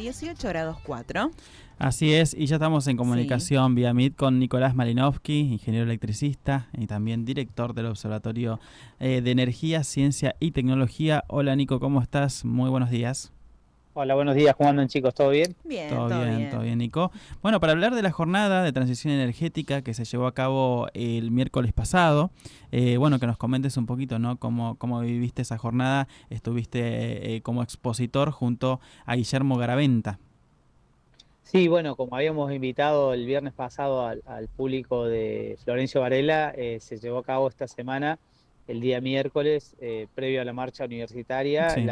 18 grados 4. Así es, y ya estamos en Sí. comunicación vía Meet con Nicolás Malinowski, ingeniero electricista y también director del Observatorio de Energía, Ciencia y Tecnología. Hola Nico, ¿cómo estás? Muy buenos días. Hola, buenos días, ¿cómo andan chicos? ¿Todo bien? Bien, todo bien. Todo bien Nico. Bueno, para hablar de la jornada de transición energética que se llevó a cabo el miércoles pasado, bueno, que nos comentes un poquito, ¿no? ¿Cómo viviste esa jornada? Estuviste como expositor junto a Guillermo Garaventa. Sí, bueno, como habíamos invitado el viernes pasado al público de Florencio Varela, se llevó a cabo esta semana, el día miércoles, previo a la marcha universitaria, Sí.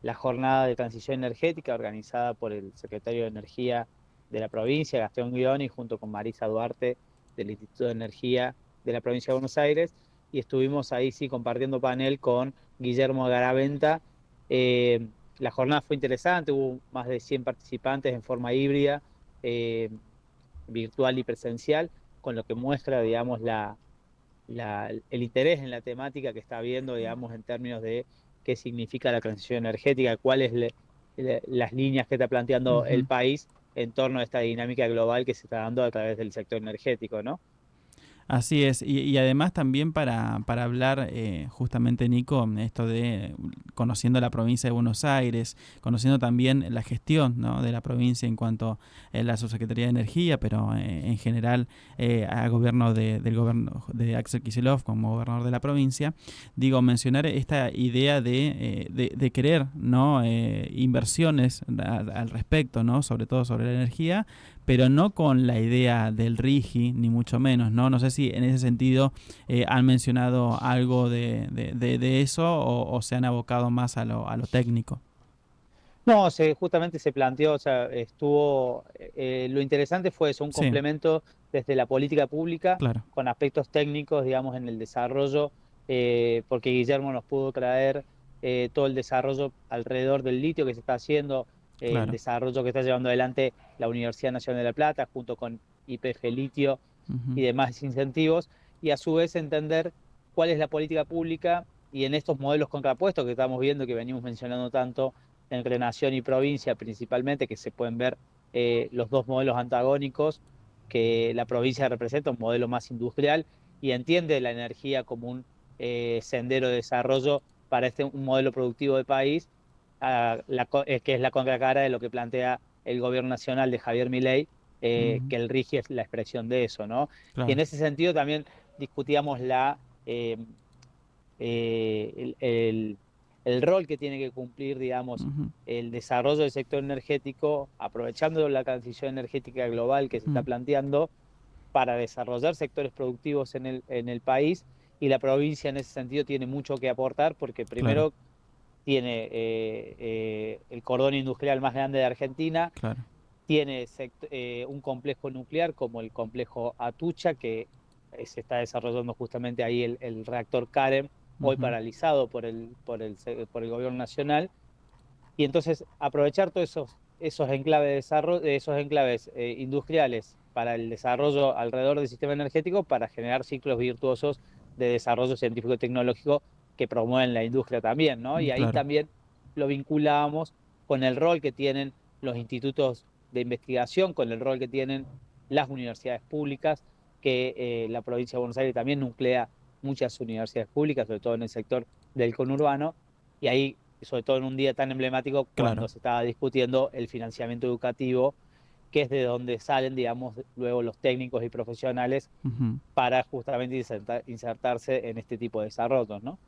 la jornada de transición energética organizada por el secretario de Energía de la provincia, Gastón Guioni, junto con Marisa Duarte del Instituto de Energía de la provincia de Buenos Aires, y estuvimos ahí sí compartiendo panel con Guillermo Garaventa. La jornada fue interesante, hubo más de 100 participantes en forma híbrida, eh, virtual y presencial, con lo que muestra, digamos, el interés en la temática que está habiendo, digamos, en términos de qué significa la transición energética, cuáles las líneas que está planteando el Ujú. país en torno a esta dinámica global que se está dando a través del sector energético, ¿no? Así es, y además también para hablar justamente, Nico, esto de conociendo la provincia de Buenos Aires, conociendo también la gestión, ¿no?, de la provincia en cuanto a la Subsecretaría de Energía, pero en general al gobierno del gobierno de Axel Kicillof como gobernador de la provincia, digo, mencionar esta idea de querer, ¿no?, inversiones al respecto, ¿no?, sobre todo sobre la energía, pero no con la idea del RIGI, ni mucho menos, ¿no? No sé si en ese sentido han mencionado algo de eso o se han abocado más a lo técnico. No, justamente se planteó, o sea, lo interesante fue eso, un Sí, complemento desde la política pública claro, con aspectos técnicos, digamos, en el desarrollo, porque Guillermo nos pudo traer todo el desarrollo alrededor del litio que se está haciendo, el claro. desarrollo que está llevando adelante la Universidad Nacional de La Plata junto con YPF Litio y Ujú. demás incentivos, y a su vez entender cuál es la política pública y en estos modelos contrapuestos que estamos viendo, que venimos mencionando tanto entre nación y provincia principalmente, que se pueden ver los dos modelos antagónicos, que la provincia representa un modelo más industrial y entiende la energía como un sendero de desarrollo para un modelo productivo de país, que es la contracara de lo que plantea el gobierno nacional de Javier Milei, Ujú. que el RIGI es la expresión de eso, ¿no? Y en Claro. ese sentido también discutíamos eh, eh, el, el- el rol que tiene que cumplir, digamos, Ujú. el desarrollo del sector energético, aprovechando la transición energética global que se está Ujú. planteando para desarrollar sectores productivos en el país. Y la provincia en ese sentido tiene mucho que aportar porque Claro, primero tiene el cordón industrial más grande de Argentina, claro. tiene un complejo nuclear como el complejo Atucha, que se está desarrollando justamente ahí el reactor Karen, hoy Ujú. paralizado por el gobierno nacional. Y entonces aprovechar todos esos enclaves, esos enclaves industriales para el desarrollo alrededor del sistema energético para generar ciclos virtuosos de desarrollo científico y tecnológico que promueven la industria también, ¿no? Y ahí Claro. también lo vinculábamos con el rol que tienen los institutos de investigación, con el rol que tienen las universidades públicas, que la provincia de Buenos Aires también nuclea muchas universidades públicas, sobre todo en el sector del conurbano, y ahí, sobre todo en un día tan emblemático cuando Claro. se estaba discutiendo el financiamiento educativo, que es de donde salen, digamos, luego los técnicos y profesionales Ujú. para justamente insertarse en este tipo de desarrollos, ¿no?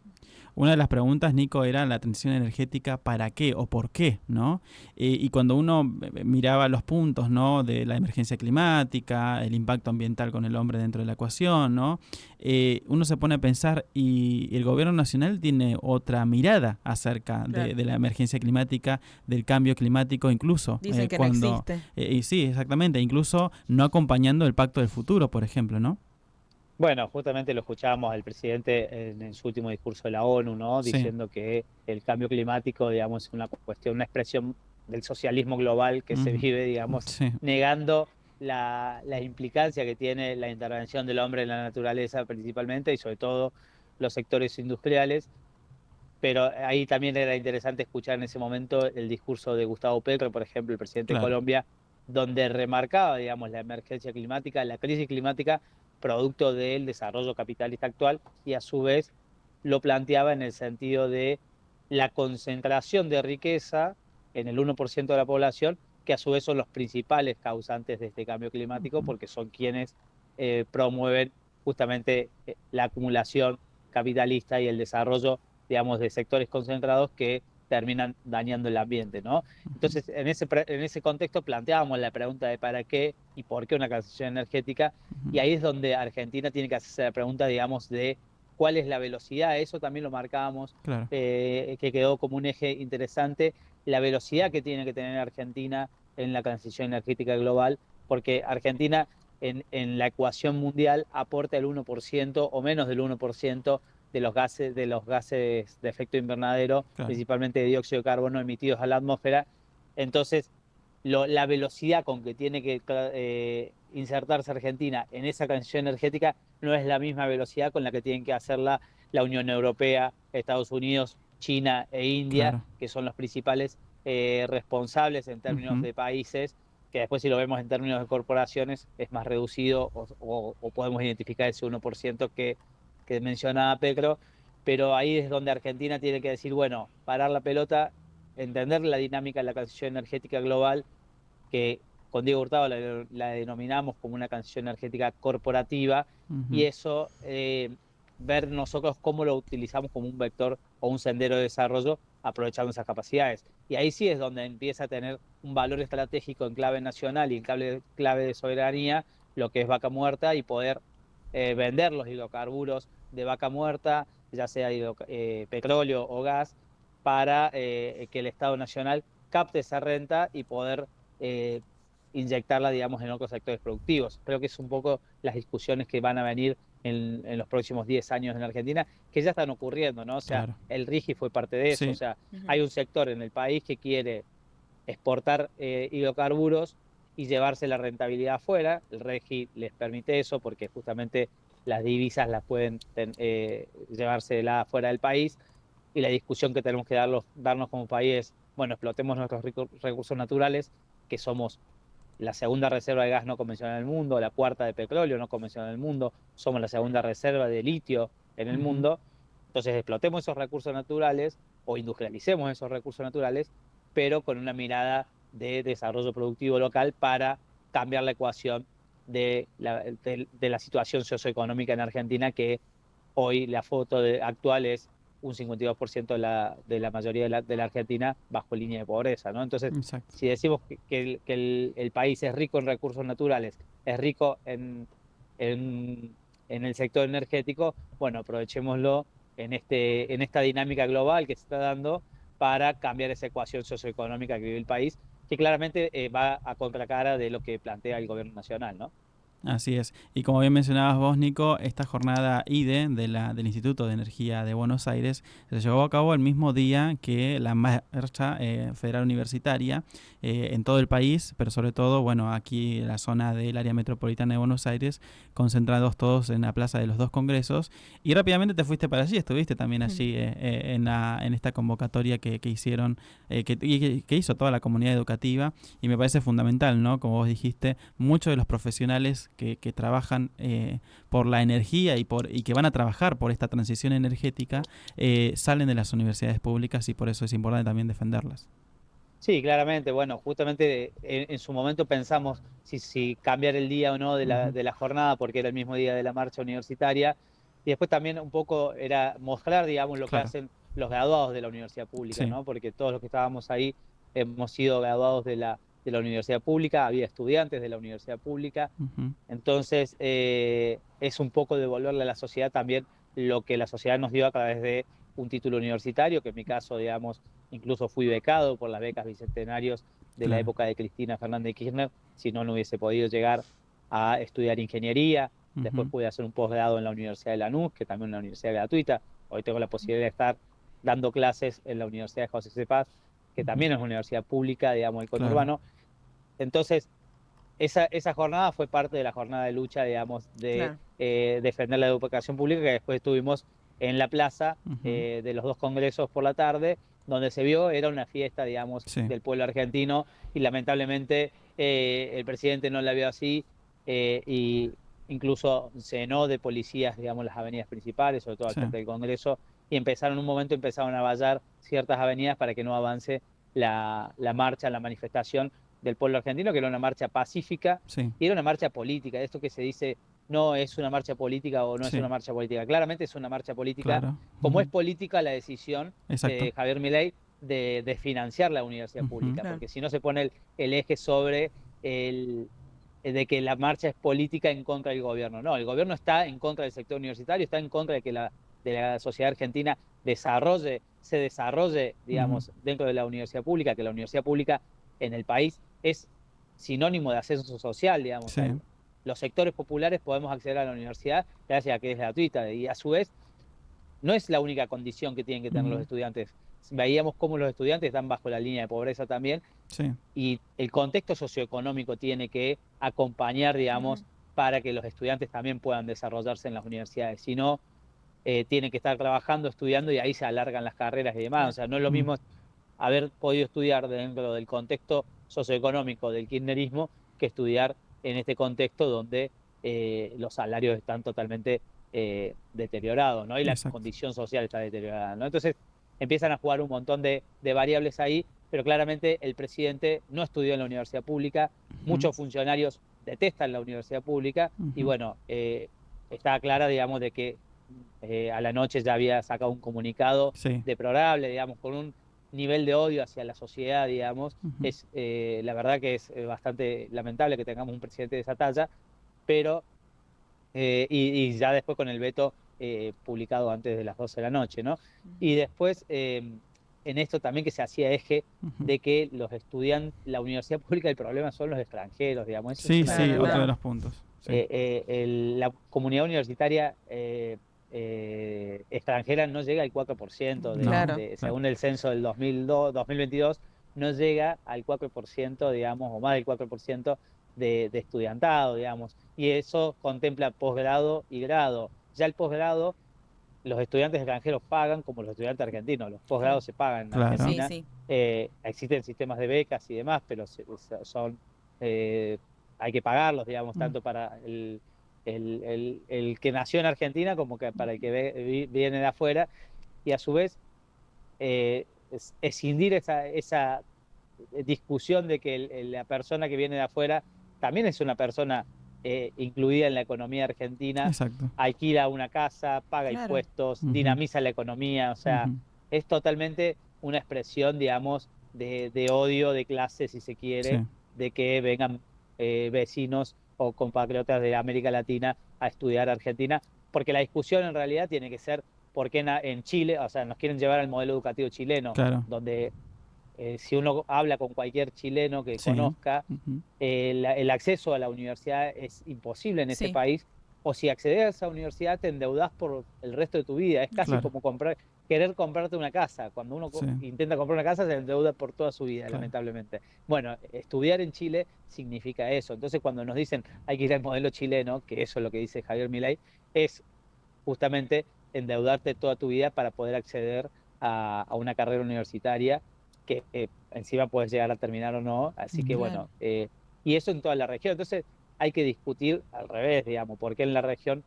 Una de las preguntas, Nico, era la transición energética, ¿para qué o por qué?, ¿no? Y cuando uno miraba los puntos, ¿no?, de la emergencia climática, el impacto ambiental con el hombre dentro de la ecuación, ¿no?, uno se pone a pensar, y el gobierno nacional tiene otra mirada acerca Claro. de la emergencia climática, del cambio climático, incluso Dicen que no cuando... existe. y sí, exactamente, incluso no acompañando el Pacto del Futuro, por ejemplo, ¿no? Bueno, justamente lo escuchábamos al presidente en su último discurso de la ONU, ¿no? Sí. Diciendo que el cambio climático, digamos, es una cuestión, una expresión del socialismo global que se Ujú. vive, digamos, Sí. negando la implicancia que tiene la intervención del hombre en la naturaleza principalmente y sobre todo los sectores industriales. pero ahí también era interesante escuchar en ese momento el discurso de Gustavo Petro, por ejemplo, el presidente de Claro. Colombia, donde remarcaba, digamos, la emergencia climática, la crisis climática, producto del desarrollo capitalista actual, y a su vez lo planteaba en el sentido de la concentración de riqueza en el 1% de la población, que a su vez son los principales causantes de este cambio climático, Ujú. porque son quienes promueven justamente la acumulación capitalista y el desarrollo, digamos, de sectores concentrados que terminan dañando el ambiente, ¿no? Ujú. Entonces, en ese contexto planteábamos la pregunta de para qué y por qué una transición energética, y Ujú. ahí es donde Argentina tiene que hacerse la pregunta, digamos, de cuál es la velocidad. Eso también lo marcábamos, Claro. que quedó como un eje interesante, la velocidad que tiene que tener Argentina en la transición energética global, porque Argentina en la ecuación mundial aporta el 1% o menos del 1% de los gases de efecto invernadero, Claro. principalmente de dióxido de carbono emitidos a la atmósfera. Entonces, la velocidad con que tiene que insertarse Argentina en esa transición energética no es la misma velocidad con la que tienen que hacerla la Unión Europea, Estados Unidos, China e India, Claro. que son los principales responsables en términos Ujú. de países, que después si lo vemos en términos de corporaciones es más reducido, o podemos identificar ese 1% que mencionaba Petro, pero ahí es donde Argentina tiene que decir, bueno, parar la pelota, entender la dinámica de la transición energética global, que con Diego Hurtado la denominamos como una transición energética corporativa, y Ujú. eso, ver nosotros cómo lo utilizamos como un vector o un sendero de desarrollo, aprovechando esas capacidades. Y ahí sí es donde empieza a tener un valor estratégico en clave nacional y en clave de soberanía, lo que es Vaca Muerta, y poder vender los hidrocarburos de Vaca Muerta, ya sea petróleo o gas, para que el Estado Nacional capte esa renta y poder eh, inyectarla, digamos, en otros sectores productivos. Creo que es un poco las discusiones que van a venir en los próximos 10 años en Argentina, que ya están ocurriendo, ¿no? O sea, Claro. el RIGI fue parte de eso. O Sí. sea, Ujú. hay un sector en el país que quiere exportar hidrocarburos y llevarse la rentabilidad afuera. El REGI les permite eso porque justamente las divisas las pueden llevársela afuera del país, y la discusión que tenemos que darnos como país es, bueno, explotemos nuestros recursos naturales, que somos la segunda reserva de gas no convencional del mundo, la cuarta de petróleo no convencional del mundo, somos la segunda reserva de litio en el Ujú. mundo. Entonces explotemos esos recursos naturales o industrialicemos esos recursos naturales, pero con una mirada de desarrollo productivo local para cambiar la ecuación de la situación socioeconómica en Argentina, que hoy la foto actual es un 52% de la mayoría de la Argentina bajo línea de pobreza, ¿no? Entonces, Exacto. si decimos el país es rico en recursos naturales, es rico en el sector energético, bueno, aprovechémoslo en esta dinámica global que se está dando para cambiar esa ecuación socioeconómica que vive el país, que claramente va a contracara de lo que plantea el gobierno nacional, ¿no? Así es. Y como bien mencionabas vos, Nico, esta jornada IDE del Instituto de Energía de Buenos Aires se llevó a cabo el mismo día que la marcha federal universitaria en todo el país, pero sobre todo, bueno, aquí en la zona del área metropolitana de Buenos Aires, concentrados todos en la plaza de los dos congresos. Y rápidamente te fuiste para allí, estuviste también Ujú. allí en esta convocatoria que hicieron, que hizo toda la comunidad educativa. Y me parece fundamental, ¿no? Como vos dijiste, muchos de los profesionales que trabajan por la energía y que van a trabajar por esta transición energética salen de las universidades públicas, y por eso es importante también defenderlas. Sí, claramente. Bueno, justamente en su momento pensamos si cambiar el día o no Ujú. de la jornada, porque era el mismo día de la marcha universitaria. Y después también un poco era mostrar, digamos, lo que Claro, hacen los graduados de la universidad pública, sí. ¿no? Porque todos los que estábamos ahí hemos sido graduados de la universidad pública, había estudiantes de la universidad pública. Ujú. Entonces, es un poco devolverle a la sociedad también lo que la sociedad nos dio a través de un título universitario, que en mi caso, digamos, incluso fui becado por las becas bicentenarios de la Claro. época de Cristina Fernández de Kirchner. Si no, no hubiese podido llegar a estudiar ingeniería. Después Ujú. pude hacer un posgrado en la Universidad de Lanús, que también es una universidad gratuita. Hoy tengo la posibilidad de estar dando clases en la Universidad de José C. Paz, que Ujú. también es una universidad pública, digamos, del Claro. conurbano. Entonces, esa jornada fue parte de la jornada de lucha, digamos, de Claro. defender la educación pública, que después tuvimos en la plaza Ujú. de los dos congresos por la tarde, donde se vio, era una fiesta, digamos, Sí. del pueblo argentino, y lamentablemente el presidente no la vio así, y incluso cenó de policías, digamos, las avenidas principales, sobre todo al Sí. frente del Congreso, y en un momento empezaron a vallar ciertas avenidas para que no avance la marcha, la manifestación del pueblo argentino, que era una marcha pacífica Sí. y era una marcha política. Esto que se dice, no es una marcha política o no es Sí. una marcha política. Claramente es una marcha política, Claro. como Ujú. es política la decisión Exacto. de Javier Milei de financiar la universidad Ujú. pública, Claro. porque si no se pone el eje sobre de que la marcha es política en contra del gobierno. No, el gobierno está en contra del sector universitario, está en contra de que de la sociedad argentina se desarrolle, digamos, dentro de la universidad pública, que la universidad pública en el país es sinónimo de ascenso social, digamos. Sí. Los sectores populares podemos acceder a la universidad gracias a que es gratuita, y a su vez no es la única condición que tienen que tener los Ujú. estudiantes. Veíamos cómo los estudiantes están bajo la línea de pobreza también, Sí. y el contexto socioeconómico tiene que acompañar, digamos, para que los estudiantes también puedan desarrollarse en las universidades. Si no, tienen que estar trabajando, estudiando, y ahí se alargan las carreras y demás. Claro. O sea, no es lo mismo haber podido estudiar dentro del contexto socioeconómico del kirchnerismo que estudiar en este contexto donde los salarios están totalmente deteriorados, ¿no? Y la Exacto. condición social está deteriorada, ¿no? Entonces empiezan a jugar un montón de variables ahí, pero claramente el presidente no estudió en la universidad pública, muchos funcionarios detestan la universidad pública, y Ujú. bueno, está clara, digamos, de que a la noche ya había sacado un comunicado Sí. deplorable, digamos, con un nivel de odio hacia la sociedad, digamos. Ujú. La verdad que es bastante lamentable que tengamos un presidente de esa talla, pero y ya después con el veto publicado antes de las 12 de la noche, ¿no? Y después, en esto también que se hacía eje Ujú. de que los estudiantes, la universidad pública, el problema son los extranjeros, digamos. Eso es Sí, una sí, Claro, otro locura. de no. los puntos. Sí. La comunidad universitaria extranjera no llega al 4% No, Claro. claro. según el censo del 2022, no llega al 4%, digamos, o más del 4% de estudiantado, digamos, y eso contempla posgrado y grado. Ya el posgrado, los estudiantes extranjeros pagan como los estudiantes argentinos, los posgrados se pagan en Claro. Sí, Argentina. sí. Existen sistemas de becas y demás, pero son hay que pagarlos, digamos, tanto para el que nació en Argentina como que para el que viene de afuera, y a su vez escindir esa discusión de que la persona que viene de afuera también es una persona incluida en la economía argentina, Exacto. alquila una casa, paga Claro. impuestos, Ujú. dinamiza la economía, o sea, Ujú. es totalmente una expresión, digamos, de odio de clase, si se quiere, Sí. de que vengan vecinos o compatriotas de América Latina a estudiar a Argentina, porque la discusión en realidad tiene que ser por qué en Chile, o sea, nos quieren llevar al modelo educativo chileno, Claro. donde si uno habla con cualquier chileno que Sí. conozca, Ujú. el acceso a la universidad es imposible en ese Sí. país, o si accedes a esa universidad te endeudás por el resto de tu vida. Es casi Claro. como querer comprarte una casa. Cuando uno Sí. intenta comprar una casa se endeuda por toda su vida, Claro. lamentablemente. Bueno, estudiar en Chile significa eso. Entonces cuando nos dicen hay que ir al modelo chileno, que eso es lo que dice Javier Milei, es justamente endeudarte toda tu vida para poder acceder a una carrera universitaria que encima puedes llegar a terminar o no. Así que Ujú. bueno, Claro. y eso en toda la región. Entonces hay que discutir al revés, digamos, por qué en la región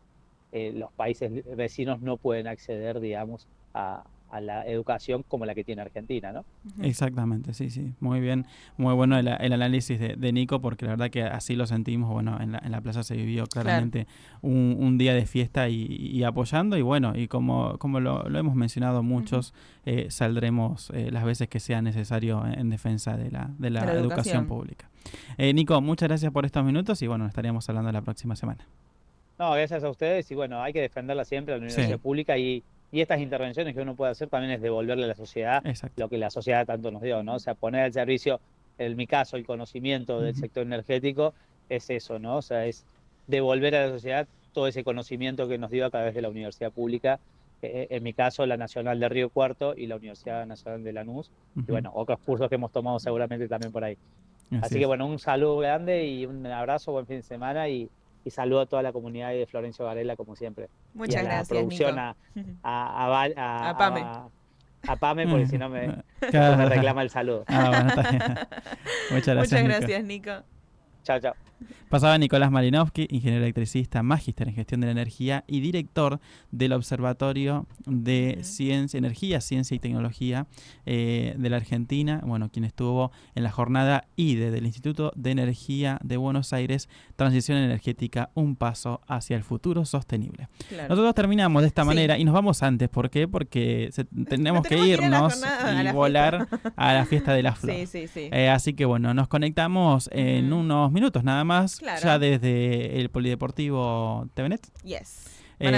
los países vecinos no pueden acceder, digamos, a la educación como la que tiene Argentina, ¿no? Exactamente, sí, sí. Muy bien. Muy bueno el análisis de Nico, porque la verdad que así lo sentimos. Bueno, en la plaza se vivió claramente un día de fiesta y apoyando. Y bueno, y como lo hemos mencionado muchos, saldremos las veces que sea necesario en defensa de la De la educación educación. pública. Nico, muchas gracias por estos minutos y bueno, estaríamos hablando la próxima semana. No, gracias a ustedes, y bueno, hay que defenderla siempre, la universidad Sí, pública, y estas intervenciones que uno puede hacer también es devolverle a la sociedad exacto. lo que la sociedad tanto nos dio, ¿no? O sea, poner al servicio, en mi caso, el conocimiento del Ujú. sector energético es eso, ¿no? O sea, es devolver a la sociedad todo ese conocimiento que nos dio a través de la universidad pública, en mi caso, la Nacional de Río Cuarto y la Universidad Nacional de Lanús, y Ujú. bueno, otros cursos que hemos tomado seguramente también por ahí. Así Así que es. bueno, un saludo grande y un abrazo, buen fin de semana, y y saludo a toda la comunidad de Florencio Varela, como siempre. Muchas y a gracias, la producción, Nico. a Pame. a Pame, porque si no me Claro. reclama el saludo. Bueno, está bien. Muchas gracias, Muchas Nico. gracias, Nico. Chao, chao. Pasaba Nicolás Malinowski, ingeniero electricista, magíster en gestión de la energía y director del Observatorio de Ciencia, Energía, Ciencia y Tecnología de la Argentina, bueno, quien estuvo en la jornada IDE del Instituto de Energía de Buenos Aires, Transición Energética, un paso hacia el futuro sostenible. Claro. Nosotros terminamos de esta Sí. manera y nos vamos antes. ¿Por qué? Porque tenemos que tenemos que ir a la irnos jornada, a y la volar a la fiesta de la flor. Sí. Así que bueno, nos conectamos en unos minutos nada más, Claro. ya desde el Polideportivo TVNet. Yes. Van a